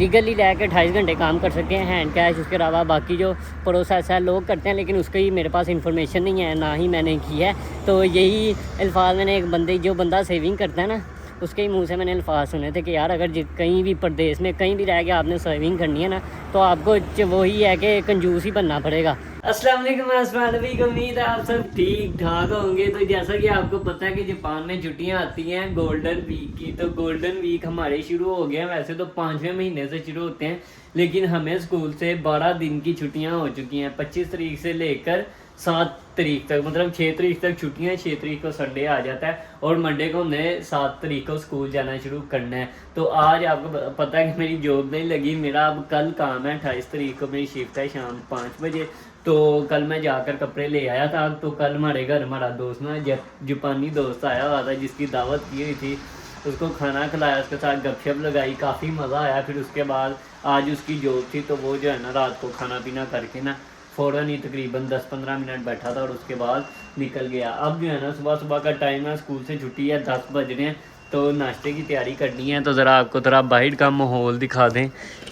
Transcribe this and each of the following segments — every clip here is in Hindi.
लीगली लैके 28 घंटे काम कर सकते हैं हैंड कैश। उसके अलावा बाकी जो प्रोसेस है लोग करते हैं, लेकिन उसकी मेरे पास इन्फॉर्मेशन नहीं है, ना ही मैंने की है। तो यही अल्फाज मैंने एक बंदे जो बंदा सेविंग करता है ना, उसके ही मुंह से मैंने अल्फाज सुने थे कि यार अगर कहीं भी प्रदेश में कहीं भी रह के आपने सेविंग करनी है ना, तो आपको वही है कि कंजूस ही बनना पड़ेगा। अस्सलाम वालेकुम, उम्मीद है आप सब ठीक ठाक होंगे। तो जैसा कि आपको पता है कि जापान में छुट्टियां आती हैं गोल्डन वीक की, तो गोल्डन वीक हमारे शुरू हो गया। वैसे तो 5वें महीने से शुरू होते हैं, लेकिन हमें स्कूल से 12 दिन की छुट्टियां हो चुकी हैं। 25 तारीख से लेकर 7 तारीख तक, मतलब 6 तारीख तक छुट्टियां। 6 तारीख को संडे आ जाता है और मंडे को हमने 7 तारीख को स्कूल जाना शुरू करना है। तो आज आपको पता है कि मेरी जॉब नहीं लगी, मेरा अब कल काम है। 28 तारीख को मेरी शिफ्ट है शाम 5 बजे। तो कल मैं जाकर कपड़े ले आया था। तो कल हमारे घर हमारा दोस्त ना जापानी दोस्त आया हुआ था, जिसकी दावत की हुई थी। उसको खाना खिलाया, उसके साथ गपशप लगाई, काफ़ी मज़ा आया। फिर उसके बाद आज उसकी जॉब थी, तो वो जो है ना रात को खाना पीना करके ना फ़ौरन ही तकरीबन 10-15 मिनट बैठा था और उसके बाद निकल गया। अब जो है ना सुबह सुबह का टाइम है, स्कूल से छुट्टी है, 10 बज रहे हैं। तो नाश्ते की तैयारी करनी है। तो ज़रा आपको थोड़ा बाहर का माहौल दिखा दें।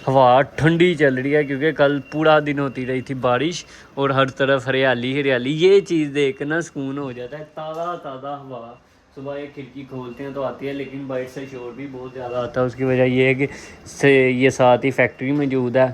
हवा ठंडी चल रही है क्योंकि कल पूरा दिन होती रही थी बारिश और हर तरफ हरियाली हरियाली। ये चीज़ देख ना सुकून हो जाता है। ताज़ा ताज़ा हवा, सुबह एक खिड़की खोलते हैं तो आती है, लेकिन बाहर से शोर भी बहुत ज़्यादा आता है। उसकी वजह ये है कि ये साथ ही फैक्ट्री मौजूद है।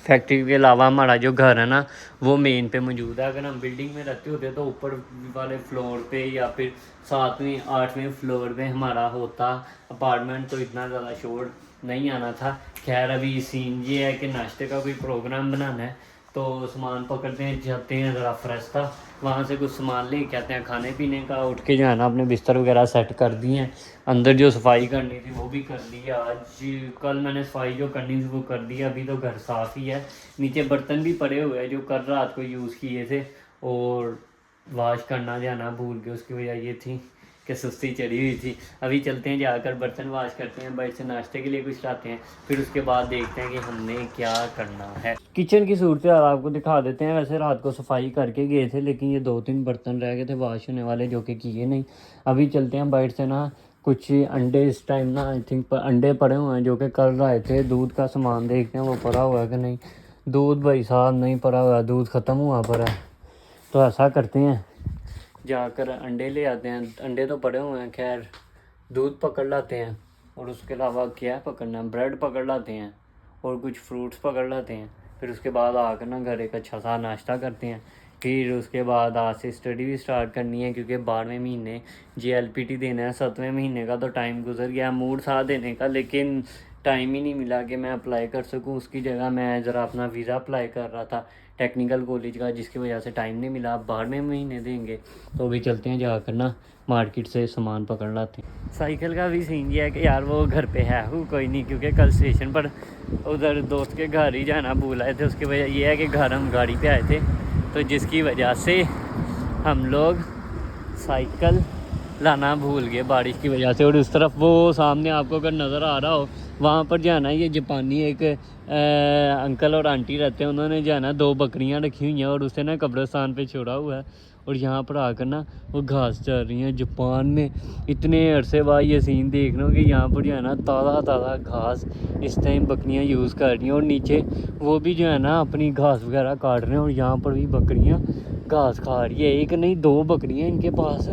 फैक्ट्री के अलावा हमारा जो घर है ना वो मेन पे मौजूद है। अगर हम बिल्डिंग में रहते होते तो ऊपर वाले फ्लोर पे या फिर 7वें 8वें फ्लोर पे हमारा होता अपार्टमेंट, तो इतना ज़्यादा शोर नहीं आना था। खैर अभी सीन ये है कि नाश्ते का कोई प्रोग्राम बनाना है, तो सामान पकड़ते हैं, जाते हैं ज़रा फ्रेश था, वहाँ से कुछ सामान ले के आते हैं खाने पीने का। उठ के जो है ना अपने बिस्तर वगैरह सेट कर दिए हैं। अंदर जो सफाई करनी थी वो भी कर दी है आज। कल मैंने सफाई जो करनी थी वो कर दी है। अभी तो घर साफ़ ही है। नीचे बर्तन भी पड़े हुए हैं जो कल रात को यूज़ किए थे और वाश करना जाना भूल गए। उसकी वजह ये थी कि सुस्ती चढ़ी हुई थी। अभी चलते हैं, जाकर बर्तन वाश करते हैं, बैठ से नाश्ते के लिए कुछ लाते हैं, फिर उसके बाद देखते हैं कि हमने क्या करना है। किचन की सूरत आपको दिखा देते हैं। वैसे रात को सफाई करके गए थे, लेकिन ये 2-3 बर्तन रह गए थे वाश होने वाले, जो कि किए नहीं। अभी चलते हैं बैठ से ना। कुछ अंडे इस टाइम ना आई थिंक अंडे पड़े हुए हैं जो कि कल लाए थे। दूध का सामान देखते हैं वो पड़ा हुआ है कि नहीं। दूध भाई साहब नहीं पड़ा हुआ, दूध ख़त्म हुआ पड़ा है। तो ऐसा करते हैं, जाकर अंडे ले आते हैं। अंडे तो पड़े हुए हैं, खैर दूध पकड़ लाते हैं और उसके अलावा क्या पकड़ना, ब्रेड पकड़ लाते हैं और कुछ फ्रूट्स पकड़ लाते हैं। फिर उसके बाद आकर ना घर एक अच्छा सा नाश्ता करते हैं। फिर उसके बाद आज से स्टडी भी स्टार्ट करनी है, क्योंकि 12वें महीने JLPT देना है। 7वें महीने का तो टाइम गुजर गया, मूड था देने का, लेकिन टाइम ही नहीं मिला कि मैं अप्लाई कर सकूं। उसकी जगह मैं ज़रा अपना वीज़ा अप्लाई कर रहा था टेक्निकल कॉलेज का, जिसकी वजह से टाइम नहीं मिला। अब 12वें महीने देंगे। तो अभी चलते हैं, जाकर ना मार्केट से सामान पकड़ लाते हैं। साइकिल का भी सीन ये है कि यार वो घर पे है वो कोई नहीं, क्योंकि कल स्टेशन पर उधर दोस्त के घर ही जाना भूल आए थे। उसकी वजह ये है कि घर हम गाड़ी पे आए थे, तो जिसकी वजह से हम लोग साइकिल लाना भूल गए बारिश की वजह से। और उस तरफ वो सामने आपको अगर नज़र आ रहा हो, वहाँ पर जो है ना ये जापानी एक अंकल और आंटी रहते हैं। उन्होंने जो है ना 2 बकरियाँ रखी हुई हैं और उसे ना कब्रिस्तान पे छोड़ा हुआ है। और यहाँ पर आकर ना वो घास चल रही हैं। जापान में इतने अरसे बाद ये सीन देख रहे हो कि यहाँ पर जो है ना ताज़ा ताज़ा घास इस टाइम बकरियाँ यूज़ कर रही हैं। और नीचे वो भी जो है ना अपनी घास वगैरह काट रहे हैं और यहाँ पर भी बकरियाँ घास खा रही है। एक नहीं 2 बकरियाँ इनके पास,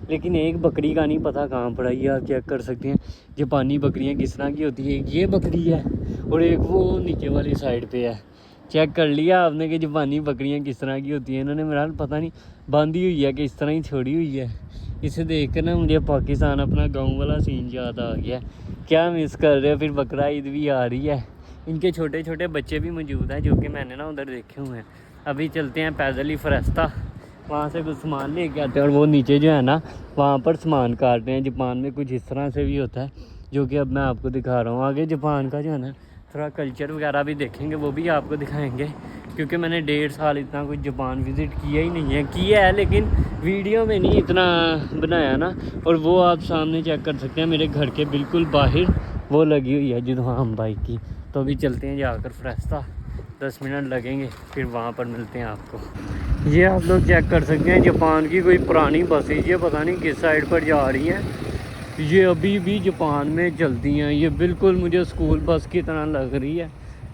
लेकिन एक बकरी का नहीं पता कहाँ पड़ा। ये आप चेक कर सकते हैं जापानी बकरियाँ किस तरह की होती है। एक ये बकरी है और एक वो नीचे वाली साइड पे है। चेक कर लिया आपने कि जापानी बकरियाँ किस तरह की होती हैं। इन्होंने मेरा पता नहीं बांधी हुई है कि इस तरह ही छोड़ी हुई है। इसे देख कर ना मुझे पाकिस्तान अपना गाँव वाला सीन याद आ गया। क्या मिस कर रहे हो। फिर बकरा ईद भी आ रही है। इनके छोटे छोटे बच्चे भी मौजूद हैं जो कि मैंने ना उधर देखे हुए हैं। अभी चलते हैं पैदल ही फरस्ता, वहाँ से कुछ सामान ले के आते हैं। और वो नीचे जो है ना वहाँ पर सामान काटते हैं। जापान में कुछ इस तरह से भी होता है, जो कि अब मैं आपको दिखा रहा हूँ। आगे जापान का जो है ना थोड़ा कल्चर वगैरह भी देखेंगे, वो भी आपको दिखाएंगे, क्योंकि मैंने 1.5 साल इतना कुछ जापान विज़िट किया ही नहीं है। किया है लेकिन वीडियो में नहीं इतना बनाया ना। और वो आप सामने चेक कर सकते हैं मेरे घर के बिल्कुल बाहर वो लगी हुई है जुदवाम बाइक की। तो अभी चलते हैं जाकर फ्रेस्ता, 10 मिनट लगेंगे, फिर वहाँ पर मिलते हैं आपको। ये आप लोग चेक कर सकते हैं जापान की कोई पुरानी बसें, ये पता नहीं किस साइड पर जा रही हैं। ये अभी भी जापान में चलती हैं, ये बिल्कुल मुझे स्कूल बस की तरह लग रही है,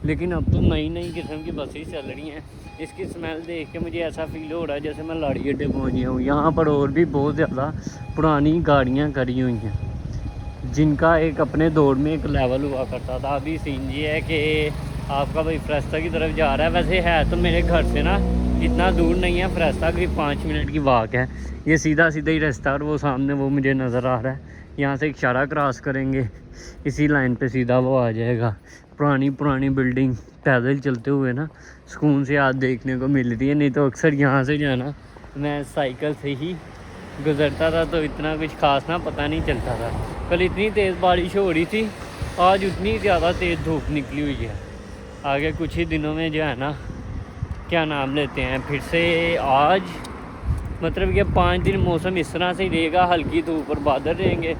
लेकिन अब तो नई नई किस्म की बसें चल रही हैं। इसकी स्मेल देख के मुझे ऐसा फील हो रहा है जैसे मैं लाड़ी अड्डे पहुँच गया हूँ। यहाँ पर और भी बहुत ज़्यादा पुरानी गाड़ियाँ खड़ी हुई हैं जिनका एक अपने दौर में एक लेवल हुआ करता था। अभी सीन ये है कि आपका भाई फ्रेस्टा की तरफ जा रहा है। वैसे है तो मेरे घर से ना इतना दूर नहीं है, फ्रेस्टा करीब 5 मिनट की वॉक है। ये सीधा सीधा ही रास्ता और वो सामने वो मुझे नज़र आ रहा है। यहाँ से एक इशारा क्रॉस करेंगे, इसी लाइन पे सीधा वो आ जाएगा। पुरानी पुरानी बिल्डिंग पैदल चलते हुए ना सुकून से आज देखने को मिल रही है। नहीं तो अक्सर यहाँ से जो है ना मैं साइकिल से ही गुज़रता था तो इतना कुछ खास ना पता नहीं चलता था। कल इतनी तेज़ बारिश हो रही थी, आज उतनी ज़्यादा तेज़ धूप निकली हुई है। आगे कुछ ही दिनों में जो है ना क्या नाम लेते हैं फिर से आज मतलब कि 5 दिन मौसम इस तरह से ही रहेगा, हल्की धूप और बादल रहेंगे।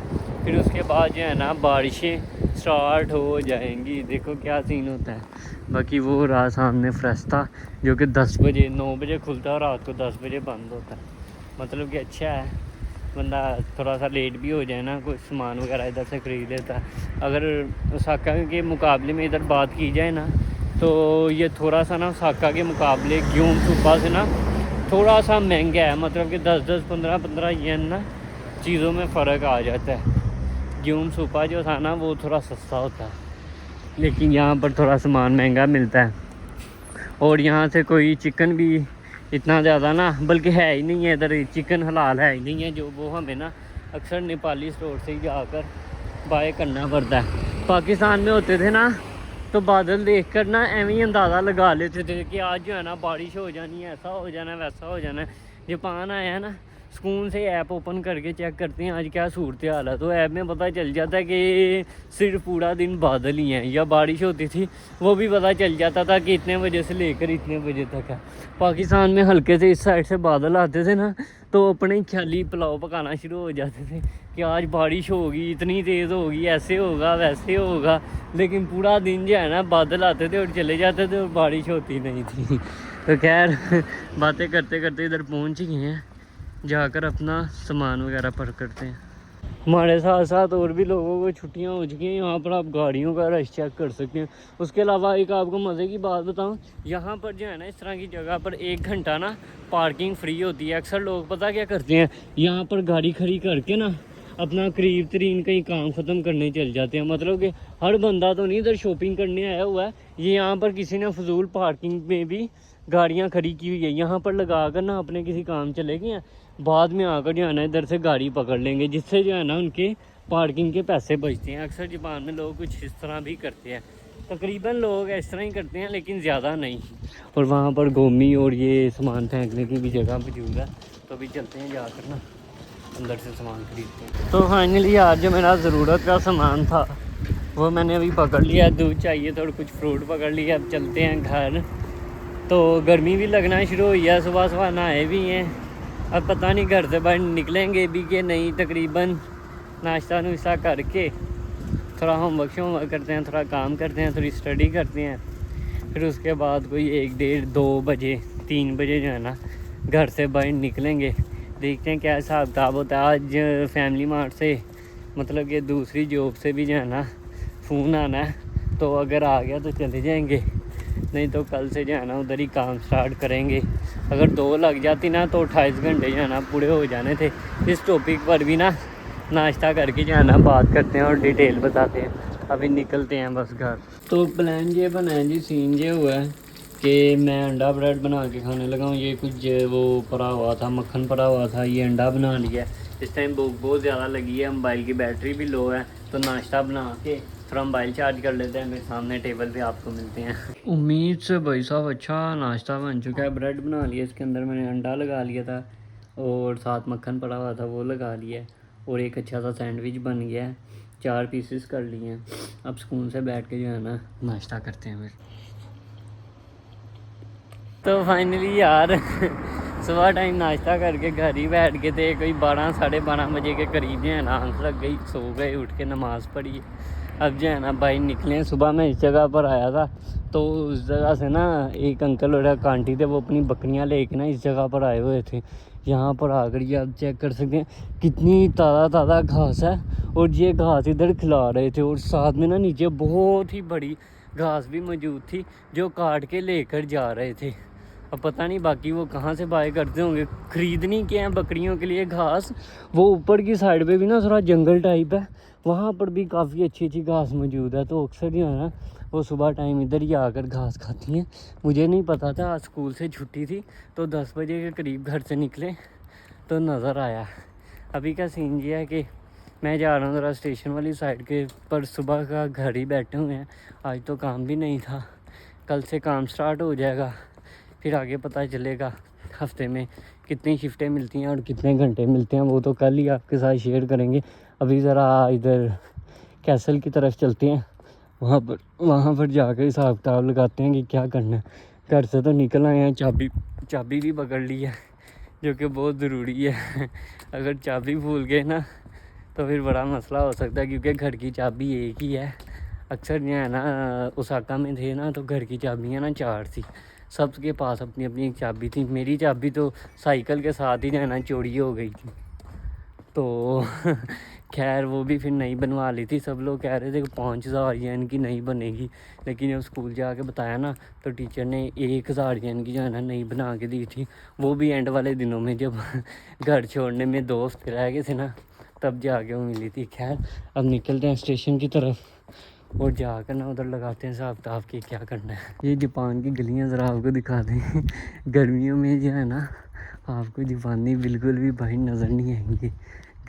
फिर उसके बाद जो है ना बारिशें स्टार्ट हो जाएंगी। देखो क्या सीन होता है। बाकी वो रहा सामने फ्रेस्टा जो कि 10 बजे 9 बजे खुलता है और रात को 10 बजे बंद होता है। मतलब कि अच्छा है, बंदा थोड़ा सा लेट भी हो जाए ना कुछ सामान वगैरह इधर से ख़रीद लेता है। अगर ओसाका के मुकाबले में इधर बात की जाए ना तो ये थोड़ा सा ना ओसाका के मुकाबले ग्योमसूपा से ना थोड़ा सा महंगा है। मतलब कि 10-10 15-15 येन ना चीज़ों में फ़र्क आ जाता है। ग्योमसूपा जो था ना वो थोड़ा सस्ता होता है, लेकिन यहाँ पर थोड़ा सामान महंगा मिलता है। और यहाँ से कोई चिकन भी इतना ज़्यादा ना बल्कि है ही नहीं है, इधर चिकन हलाल है ही नहीं है, जो वो हमें ना अक्सर नेपाली स्टोर से ही जाकर बाय करना पड़ता है। पाकिस्तान में होते थे ना तो बादल देखकर ना एवं ही अंदाज़ा लगा लेते थे कि आज जो है ना बारिश हो जानी है, ऐसा हो जाना है, वैसा हो जाना है। जापान आया है ना सुकून से ऐप ओपन करके चेक करते हैं आज क्या सूरत हाल है, तो ऐप में पता चल जाता है कि सिर्फ पूरा दिन बादल ही हैं। या बारिश होती थी वो भी पता चल जाता था कि इतने बजे से लेकर इतने बजे तक है। पाकिस्तान में हल्के से इस साइड से बादल आते थे ना तो अपने ही ख्याली पुलाव पकाना शुरू हो जाते थे कि आज बारिश होगी, इतनी तेज़ होगी, ऐसे होगा वैसे होगा। लेकिन पूरा दिन जो है ना बादल आते थे और चले जाते थे और बारिश होती नहीं थी। तो खैर बातें करते करते इधर पहुँच गए हैं, जाकर अपना सामान वगैरह पर करते हैं। हमारे साथ साथ और भी लोगों को छुट्टियां हो चुकी हैं। यहाँ पर आप गाड़ियों का रश चेक कर सकते हैं। उसके अलावा एक आपको मज़े की बात बताऊँ, यहाँ पर जो है ना इस तरह की जगह पर 1 घंटा ना पार्किंग फ्री होती है। अक्सर लोग पता क्या करते हैं, यहाँ पर गाड़ी खड़ी करके ना अपना करीब तरीन कहीं काम ख़त्म करने चल जाते हैं। मतलब कि हर बंदा तो नहीं इधर शॉपिंग करने आया हुआ है, ये यहाँ पर किसी ने फजूल पार्किंग में भी गाड़ियाँ खड़ी की हुई है। यहाँ पर लगा कर ना अपने किसी काम चले गए हैं, बाद में आकर जो है ना इधर से गाड़ी पकड़ लेंगे, जिससे जो है ना उनके पार्किंग के पैसे बचते हैं। अक्सर जापान में लोग कुछ इस तरह भी करते हैं, तकरीबन लोग इस तरह ही करते हैं लेकिन ज़्यादा नहीं। और वहाँ पर गोमी और ये सामान फेंकने की भी जगह मौजूद है, तो अभी चलते हैं जाकर ना अंदर से सामान खरीदते हैं। तो फाइनली यार जो मेरा ज़रूरत का सामान था वो मैंने अभी पकड़ लिया। दूध चाहिए तो कुछ फ्रूट पकड़ लिया। अब चलते हैं घर। तो गर्मी भी लगना शुरू हुई है, सुबह सुबह नहाए भी हैं। अब पता नहीं घर से बाहर निकलेंगे भी कि नहीं। तकरीबन नाश्ता नुश्ता करके थोड़ा होमवर्क शोमवर्क करते हैं, थोड़ा काम करते हैं, थोड़ी स्टडी करते हैं। फिर उसके बाद कोई 1 डेढ़ 2 बजे 3 बजे जो है ना घर से बाहर निकलेंगे। देखते हैं क्या हिसाब किताब होता है। आज फैमिली मार्ट से मतलब कि दूसरी जॉब से भी जो है ना फ़ोन आना है, तो अगर आ गया तो चले जाएंगे, नहीं तो कल से जो है ना उधर ही काम स्टार्ट करेंगे। अगर 2 लग जाती ना तो 28 घंटे जो है ना पूरे हो जाने थे। इस टॉपिक पर भी ना नाश्ता करके जो है ना बात करते हैं और डिटेल बताते हैं। अभी निकलते हैं बस घर। तो प्लान ये बना है जी, सीन ये हुआ है कि मैं अंडा ब्रेड बना के खाने लगा हूँ। ये कुछ वो पड़ा हुआ था, मक्खन पड़ा हुआ था, ये अंडा बना लिया। इस टाइम भूख बहुत ज़्यादा लगी है, मोबाइल की बैटरी भी लो है, तो नाश्ता बना के फिर हम मोबाइल चार्ज कर लेते हैं। फिर सामने टेबल पे आपको मिलते हैं। उम्मीद से भाई साहब अच्छा नाश्ता बन चुका है। ब्रेड बना लिया, इसके अंदर मैंने अंडा लगा लिया था और साथ मक्खन पड़ा हुआ था वो लगा लिया, और एक अच्छा सा सैंडविच बन गया है। 4 पीसेस कर लिए हैं। अब सुकून से बैठ के जो है ना नाश्ता करते हैं फिर। तो फाइनली यार सुबह टाइम नाश्ता करके घर ही बैठ के थे, कोई 12 साढ़े 12 बजे के करीब जो है ना आँख लग गई, सो गए, उठ के नमाज़ पढ़ी। अब जो है ना भाई निकले। सुबह मैं इस जगह पर आया था तो उस जगह से ना एक अंकल और एक आंटी थे, वो अपनी बकरियां लेके ना इस जगह पर आए हुए थे। यहाँ पर आकर ये आप चेक कर सकते हैं कितनी ताज़ा ताज़ा घास है, और ये घास इधर खिला रहे थे, और साथ में ना नीचे बहुत ही बड़ी घास भी मौजूद थी जो काट के लेकर जा रहे थे। अब पता नहीं बाकी वो कहाँ से बाय करते होंगे, ख़रीदनी के हैं बकरियों के लिए घास। वो ऊपर की साइड पे भी ना थोड़ा जंगल टाइप है, वहाँ पर भी काफ़ी अच्छी अच्छी घास मौजूद है। तो अक्सर जो है ना वो सुबह टाइम इधर ही आकर घास खाती हैं। मुझे नहीं पता था, आज स्कूल से छुट्टी थी तो 10 बजे के करीब घर से निकले तो नज़र आया। अभी का सीन ये है कि मैं जा रहा हूँ ज़रा स्टेशन वाली साइड के, पर सुबह का घर ही बैठे हुए हैं। आज तो काम भी नहीं था, कल से काम स्टार्ट हो जाएगा, फिर आगे पता चलेगा हफ्ते में कितनी शिफ्टें मिलती हैं और कितने घंटे मिलते हैं, वो तो कल ही आपके साथ शेयर करेंगे। अभी ज़रा इधर कैसल की तरफ चलते हैं, वहाँ पर जाकर हिसाब किताब लगाते हैं कि क्या करना है। घर से तो निकल आए हैं, चाबी भी पकड़ ली है जो कि बहुत ज़रूरी है। अगर चाबी भूल गए ना तो फिर बड़ा मसला हो सकता है, क्योंकि घर की चाबी एक ही है। अक्सर जो है ना ओसाका में थे ना तो घर की चाबियाँ ना 4 थी, सबके पास अपनी अपनी एक चाबी थी। मेरी चाबी तो साइकिल के साथ ही जो है ना चोरी हो गई थी, तो खैर वो भी फिर नई बनवा ली थी। सब लोग कह रहे थे कि 5,000 येन की नई बनेगी, लेकिन जब स्कूल जाके बताया ना तो टीचर ने 1,000 येन की जो है ना नई बना के दी थी। वो भी एंड वाले दिनों में जब घर छोड़ने में 2 हफ्ते रह गए थे ना तब जाके वो मिली थी। खैर अब निकलते हैं स्टेशन की तरफ और जाकर ना उधर लगाते हैं हिसाब किताब के क्या करना है। ये जापान की गलियाँ ज़रा आपको दिखा दें। गर्मियों में जो है ना आपको जापानी बिल्कुल भी बाहर नज़र नहीं आएंगी,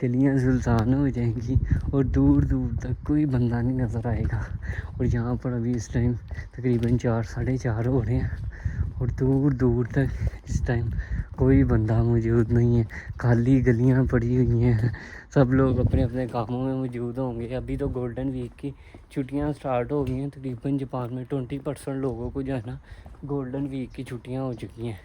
गलियाँ सुनसान हो जाएंगी और दूर दूर तक कोई बंदा नहीं नज़र आएगा। और यहाँ पर अभी इस टाइम तकरीबन 4 साढ़े 4 हो रहे हैं और दूर दूर तक इस टाइम कोई बंदा मौजूद नहीं है, खाली गलियाँ पड़ी हुई हैं। सब लोग अपने अपने कामों में मौजूद होंगे। अभी तो गोल्डन वीक की छुट्टियाँ स्टार्ट हो गई हैं, तकरीबन जापान में 20% लोगों को जो है ना गोल्डन वीक की छुट्टियाँ हो चुकी हैं,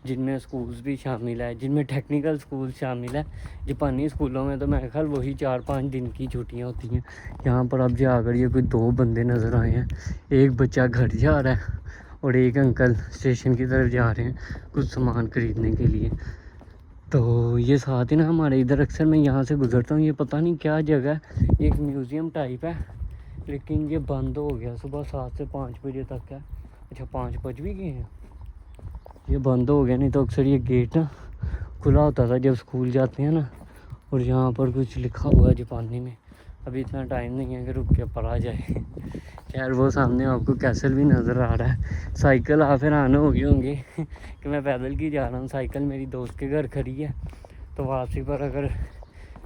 जिनमें स्कूल्स भी शामिल है, जिनमें टेक्निकल स्कूल शामिल है। जापानी स्कूलों में तो मेरे ख्याल वही 4-5 दिन की छुट्टियाँ होती हैं। यहाँ पर अब जाकर ये कोई 2 बंदे नज़र आए हैं, एक बच्चा घर जा रहा है और एक अंकल स्टेशन की तरफ जा रहे हैं कुछ सामान ख़रीदने के लिए। तो ये साथ ही ना हमारे इधर अक्सर मैं यहाँ से गुज़रता हूँ, ये पता नहीं क्या जगह है, एक म्यूज़ियम टाइप है, लेकिन ये बंद हो गया। सुबह 7 से 5 बजे तक है। अच्छा 5 बज भी गए हैं, ये बंद हो गया, नहीं तो अक्सर ये गेट ना खुला होता था जब स्कूल जाते हैं ना। और यहाँ पर कुछ लिखा हुआ है जापानी में, अभी इतना टाइम नहीं है कि रुक के पढ़ा जाए। खैर वो सामने आपको कैसल भी नज़र आ रहा है। साइकिल आप हैरान हो गए होंगे कि मैं पैदल की जा रहा हूँ, साइकिल मेरी दोस्त के घर खड़ी है, तो वापसी पर अगर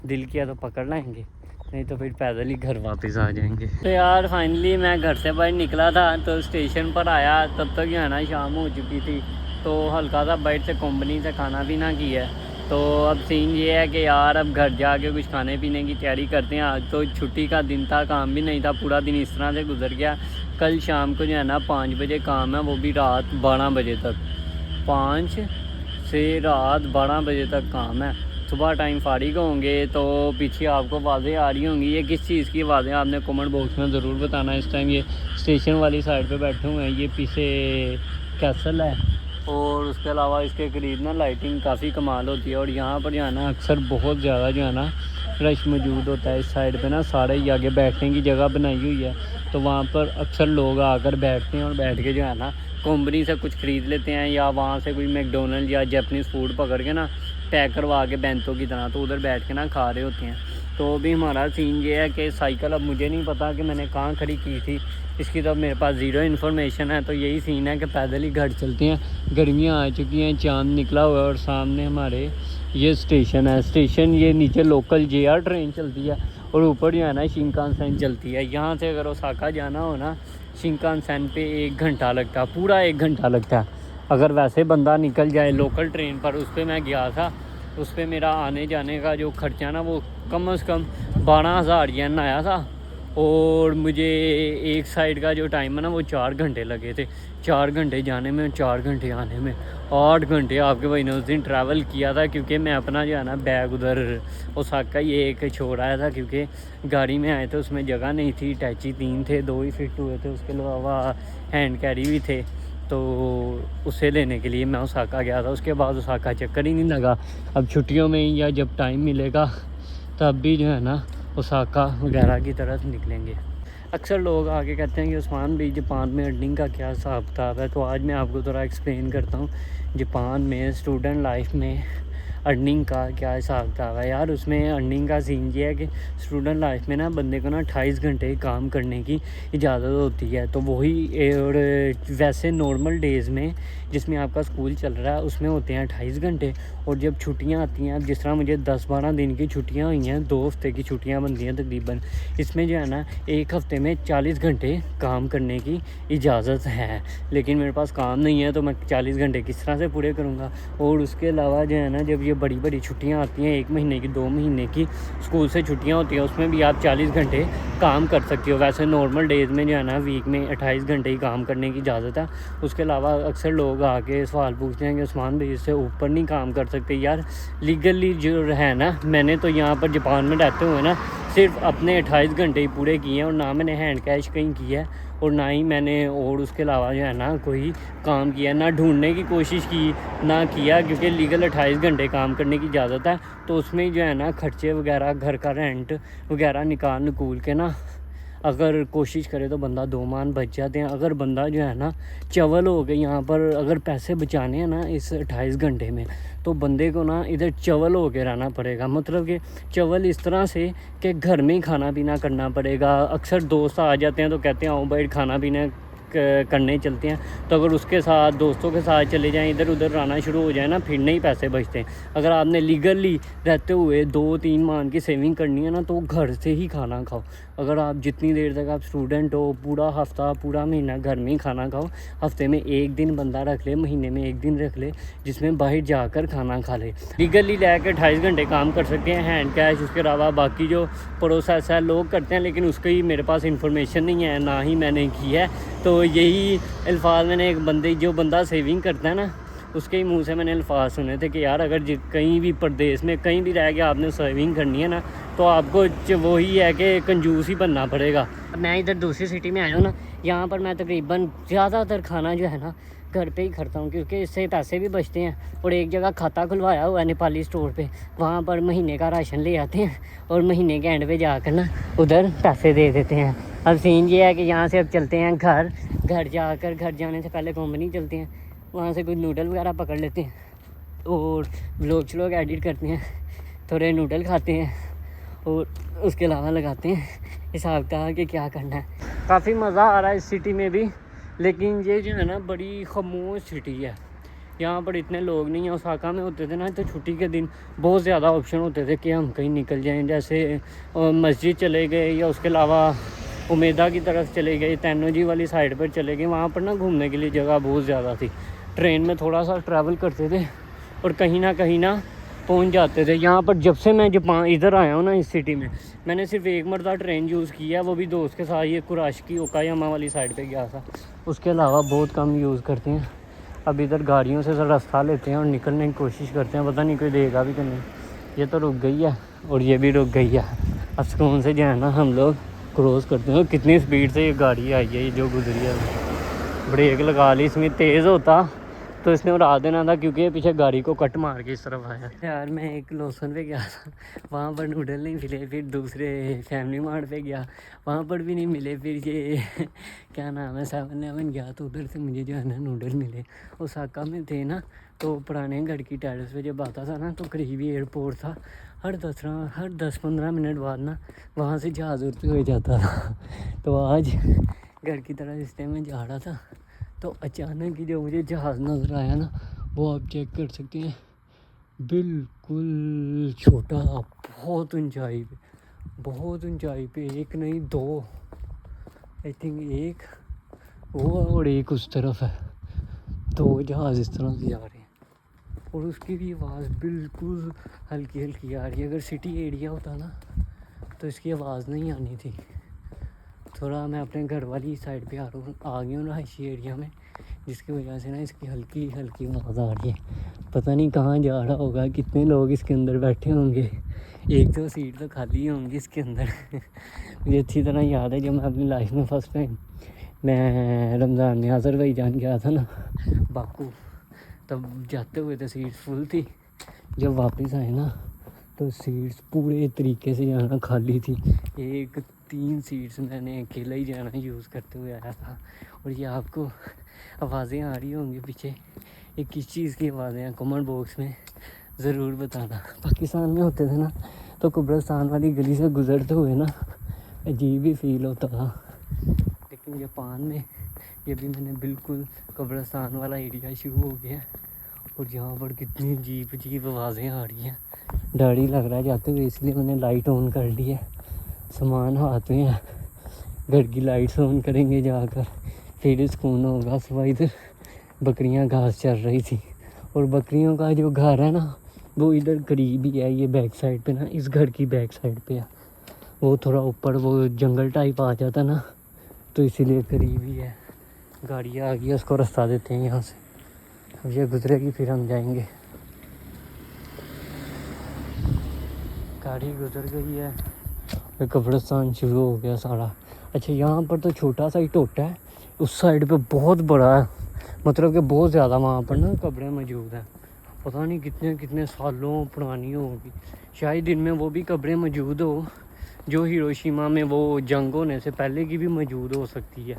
दिल किया तो पकड़ लाएंगे, नहीं तो फिर पैदल ही घर वापस आ जाएंगे। तो यार फाइनली मैं घर से बाहर निकला था तो स्टेशन पर आया, तब तक जो है ना शाम हो चुकी थी, तो हल्का सा बैठ से कंपनी से खाना पीना किया है। तो अब सीन ये है कि यार अब घर जाके कुछ खाने पीने की तैयारी करते हैं। आज तो छुट्टी का दिन था, काम भी नहीं था, पूरा दिन इस तरह से गुजर गया। कल शाम को जो है ना 5 बजे काम है, वो भी रात 12 बजे तक, 5 से रात 12 बजे तक काम है। सुबह टाइम फारिग होंगे तो पीछे आपको आवाज़ें आ रही होंगी, ये किस चीज़ की आवाज़ें आपने कमेंट बॉक्स में ज़रूर बताना। इस टाइम ये स्टेशन वाली साइड पे बैठे हुए हैं, ये पीछे कैसल है और उसके अलावा इसके करीब ना लाइटिंग काफ़ी कमाल होती है। और यहाँ पर जो है ना अक्सर बहुत ज़्यादा जो है ना रश मौजूद होता है। इस साइड पे ना सारे ही आगे बैठने की जगह बनाई हुई है, तो वहाँ पर अक्सर लोग आकर बैठते हैं और बैठ के जो है ना कंपनी से कुछ ख़रीद लेते हैं, या वहाँ से कोई मैकडोनल्ड या जापानीज़ फूड पकड़ के ना पैक करवा के बेंतों की तरह, तो उधर बैठ के ना खा रहे होते हैं। तो अभी हमारा सीन ये है कि साइकिल अब मुझे नहीं पता कि मैंने कहाँ खड़ी की थी, इसकी तो मेरे पास ज़ीरो इन्फॉर्मेशन है। तो यही सीन है कि पैदल ही घर चलते हैं, गर्मियाँ आ चुकी हैं, चांद निकला हुआ है और सामने हमारे ये स्टेशन है। स्टेशन ये नीचे लोकल JR ट्रेन चलती है और ऊपर जो है ना शिंकानसेन चलती है। यहाँ से अगर ओसाका जाना हो ना शिंकानसेन पे 1 घंटा लगता है, पूरा 1 घंटा लगता है। अगर वैसे बंदा निकल जाए लोकल ट्रेन पर, उस पर मैं गया था, उस पर मेरा आने जाने का जो खर्चा ना वो कम से कम 12,000 येन आया था, और मुझे एक साइड का जो टाइम है ना वो 4 घंटे लगे थे। 4 घंटे जाने में, 4 घंटे आने में, 8 घंटे आपके भाई ने उस दिन ट्रैवल किया था, क्योंकि मैं अपना जो है ना बैग उधर ओसाका ही एक छोड़ आया था, क्योंकि गाड़ी में आए थे उसमें जगह नहीं थी। टैची 3 थे, 2 ही फिट हुए थे, उसके अलावा हैंड कैरी भी थे। तो उसे लेने के लिए मैं ओसाका गया था। उसके बाद ओसाका चक्कर ही नहीं लगा। अब छुट्टियों में या जब टाइम मिलेगा तब भी जो है ना ओसाका वगैरह की तरफ निकलेंगे। अक्सर लोग आके कहते हैं कि उस्मान भाई जापान में अर्निंग का क्या हिसाब किताब है, तो आज मैं आपको थोड़ा एक्सप्लेन करता हूँ जापान में स्टूडेंट लाइफ में अर्निंग का क्या हिसाब किताब है। यार उसमें अर्निंग का सीन ये है कि स्टूडेंट लाइफ में ना बंदे को ना 28 घंटे काम करने की इजाज़त होती है। तो वही और वैसे नॉर्मल डेज़ में जिसमें आपका स्कूल चल रहा है उसमें होते हैं 28 घंटे। और जब छुट्टियां आती हैं, अब जिस तरह मुझे 10-12 दिन की छुट्टियां हुई हैं, 2 हफ्ते की छुट्टियां बनती हैं तकरीबन, इसमें जो है ना एक हफ़्ते में 40 घंटे काम करने की इजाज़त है। लेकिन मेरे पास काम नहीं है तो मैं 40 घंटे किस तरह से पूरे करूँगा। और उसके अलावा जो है ना जब ये बड़ी बड़ी छुट्टियां आती हैं, 1 महीने की 2 महीने की स्कूल से छुट्टियां होती हैं, उसमें भी आप 40 घंटे काम कर सकते हो। वैसे नॉर्मल डेज़ में जो है ना वीक में 28 घंटे ही काम करने की इजाज़त है। उसके अलावा अक्सर लोग आके सवाल पूछते हैं कि उस्मान भाई इससे ऊपर नहीं काम कर सकते। यार लीगली जो है ना, मैंने तो यहाँ पर जापान में रहते हुए ना सिर्फ अपने 28 घंटे ही पूरे किए हैं, और ना मैंने हैंड कैश कहीं किया है और ना ही मैंने और उसके अलावा जो है ना कोई काम किया, ना ढूंढने की कोशिश की ना किया, क्योंकि लीगल 28 घंटे काम करने की इजाज़त है। तो उसमें जो है ना खर्चे वगैरह, घर का रेंट वगैरह निकाल के ना अगर कोशिश करे तो बंदा 2 मान बच जाते हैं। अगर बंदा जो है ना चवल हो गए यहाँ पर, अगर पैसे बचाने हैं ना इस 28 घंटे में, तो बंदे को ना इधर चवल हो के रहना पड़ेगा। मतलब कि चवल इस तरह से कि घर में ही खाना पीना करना पड़ेगा। अक्सर दोस्त आ जाते हैं तो कहते हैं आओ भाई खाना पीना करने चलते हैं, तो अगर उसके साथ दोस्तों के साथ चले जाएं, इधर उधर रहना शुरू हो जाए ना, फिर नहीं पैसे बचते हैं। अगर आपने लीगली रहते हुए 2-3 मान की सेविंग करनी है ना, तो घर से ही खाना खाओ। अगर आप जितनी देर तक आप स्टूडेंट हो, पूरा हफ्ता पूरा महीना घर में ही खाना खाओ। हफ्ते में 1 दिन बंदा रख ले, महीने में 1 दिन रख ले जिसमें बाहर जाकर खाना खा ले। लीगली लेकर 28 घंटे काम कर सकते हैं हैंड कैश। उसके अलावा बाकी जो प्रोसेस है लोग करते हैं, लेकिन उसकी मेरे पास इंफॉर्मेशन नहीं है, ना ही मैंने की है। तो यही अल्फाज मैंने एक बंदे, जो बंदा सेविंग करता है ना, उसके ही मुंह से मैंने अल्फाज सुने थे कि यार अगर कहीं भी प्रदेश में कहीं भी रह के आपने सेविंग करनी है ना, तो आपको वही है कि कंजूस ही बनना पड़ेगा। मैं इधर दूसरी सिटी में आया हूँ ना, यहाँ पर मैं तकरीबन ज़्यादातर खाना जो है ना घर पे ही करता हूँ, क्योंकि इससे पैसे भी बचते हैं। और एक जगह खाता खुलवाया हुआ है नेपाली स्टोर पे, वहाँ पर महीने का राशन ले आते हैं और महीने के एंड पे जाकर ना उधर पैसे दे देते हैं। अब सीन ये है कि यहाँ से अब चलते हैं घर जाकर, घर जाने से पहले कंपनी चलते हैं, वहाँ से कुछ नूडल वगैरह पकड़ लेते हैं और व्लॉग एडिट करते हैं, थोड़े नूडल खाते हैं और उसके अलावा लगाते हैं हिसाब किताब कि क्या करना है। काफ़ी मज़ा आ रहा है इस सिटी में भी, लेकिन ये जो है ना बड़ी खामोश सिटी है। यहाँ पर इतने लोग नहीं हैं। ओसाका में होते थे ना तो छुट्टी के दिन बहुत ज़्यादा ऑप्शन होते थे कि हम कहीं निकल जाएं, जैसे मस्जिद चले गए या उसके अलावा उमेदा की तरफ चले गए, तेनोजी वाली साइड पर चले गए। वहाँ पर ना घूमने के लिए जगह बहुत ज़्यादा थी। ट्रेन में थोड़ा सा ट्रैवल करते थे और कहीं ना पहुँच जाते थे। यहाँ पर जब से मैं जापान इधर आया हूँ ना इस सिटी में, मैंने सिर्फ एक मरतबा ट्रेन यूज़ किया, वो भी दोस्त के साथ, ये कुराशकी ओकायामा वाली साइड पे गया था। उसके अलावा बहुत कम यूज़ करते हैं। अब इधर गाड़ियों से रास्ता लेते हैं और निकलने की कोशिश करते हैं, पता नहीं कोई देगा भी कि नहीं। ये तो रुक गई है और ये भी रुक गई है। अब सुकून से जो है ना हम लोग क्रॉस करते हैं। कितनी स्पीड से ये गाड़ी आई है, ये जो गुजरी है। ब्रेक लगा ली, इसमें तेज़ होता तो इसने उड़ा देना था, क्योंकि ये पीछे गाड़ी को कट मार के इस तरफ आया। यार मैं एक लोसन पे गया था, वहाँ पर नूडल नहीं मिले। फिर दूसरे फैमिली मार्ट पे गया, वहाँ पर भी नहीं मिले। फिर ये क्या नाम है 7-Eleven गया, तो उधर से मुझे जो है ना नूडल मिले। ओसाका में थे ना, तो पुराने घर की टेरेस पे जब आता था ना, तो करीबी एयरपोर्ट था। हर 10-15 मिनट बाद ना वहाँ से जहाज़ उड़ते हुए जाता था। तो आज घर की तरह रिश्ते में जा रहा था, तो अचानक ही जो मुझे जहाज़ नज़र आया ना, वो आप चेक कर सकते हैं, बिल्कुल छोटा, बहुत ऊंचाई पे, एक नहीं 2, आई थिंक एक वो और एक उस तरफ है। 2 जहाज़ इस तरह से जा रहे हैं और उसकी भी आवाज़ बिल्कुल हल्की आ रही है। अगर सिटी एरिया होता ना तो इसकी आवाज़ नहीं आनी थी। थोड़ा मैं अपने घर वाली साइड पे आ गया हूँ रहायशी एरिया में, जिसकी वजह से ना इसकी हल्की आवाज़ आ रही है। पता नहीं कहाँ जा रहा होगा, कितने लोग इसके अंदर बैठे होंगे, 1-2 सीट तो खाली होंगी इसके अंदर। मुझे अच्छी तरह याद है जब मैं अपनी लाइफ में फ़र्स्ट टाइम मैं रमज़ान में अज़रबैजान गया था ना, बाकू, तब जाते हुए तो सीट्स फुल थी। जब वापस आए ना तो सीट्स पूरे तरीके से जाना खाली थी। 1-3 सीट्स मैंने अकेला ही जाना यूज़ करते हुए आया था। और ये आपको आवाज़ें आ रही होंगी पीछे, ये किस चीज़ की आवाज़ें हैं कमेंट बॉक्स में ज़रूर बताना। पाकिस्तान में होते थे ना तो कब्रिस्तान वाली गली से गुज़रते हुए ना अजीब ही फील होता था, लेकिन जापान में ये भी मैंने बिल्कुल कब्रिस्तान वाला एरिया शुरू हो गया। और यहाँ पर कितनी अजीब अजीब आवाज़ें आ रही हैं, डर ही लग रहा है जाते हुए, इसलिए मैंने लाइट ऑन कर ली है। सामान हाथ में है, घर की लाइट्स ऑन करेंगे जाकर, फिर सुकून होगा। सुबह इधर बकरियां घास चर रही थी, और बकरियों का जो घर है ना वो इधर करीब ही है, ये बैक साइड पे ना, इस घर की बैक साइड पे है। वो थोड़ा ऊपर वो जंगल टाइप आ जाता ना, तो इसीलिए करीब ही है। गाड़ी आ गई, उसको रास्ता देते हैं यहाँ से, अब ये गुजरेगी फिर हम जाएंगे। गाड़ी गुजर गई है, फिर कब्रिस्तान शुरू हो गया सारा। अच्छा, यहाँ पर तो छोटा सा ही टोटा है, उस साइड पे बहुत बड़ा है, मतलब कि बहुत ज़्यादा वहाँ पर ना कब्रें मौजूद हैं। पता नहीं कितने कितने सालों पुरानी होगी, शायद इनमें वो भी कब्रें मौजूद हो जो हिरोशिमा में वो जंग होने से पहले की भी मौजूद हो सकती है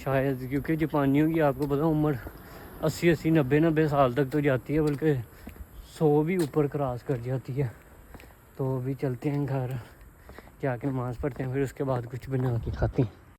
शायद, क्योंकि जापानियों की आपको पता उम्र 80-80, 90-90 साल तक तो जाती है, बल्कि 100 भी ऊपर क्रॉस कर जाती है। तो अभी चलते हैं घर, जाके नमाज़ पढ़ते हैं, फिर उसके बाद कुछ बना के खाते हैं।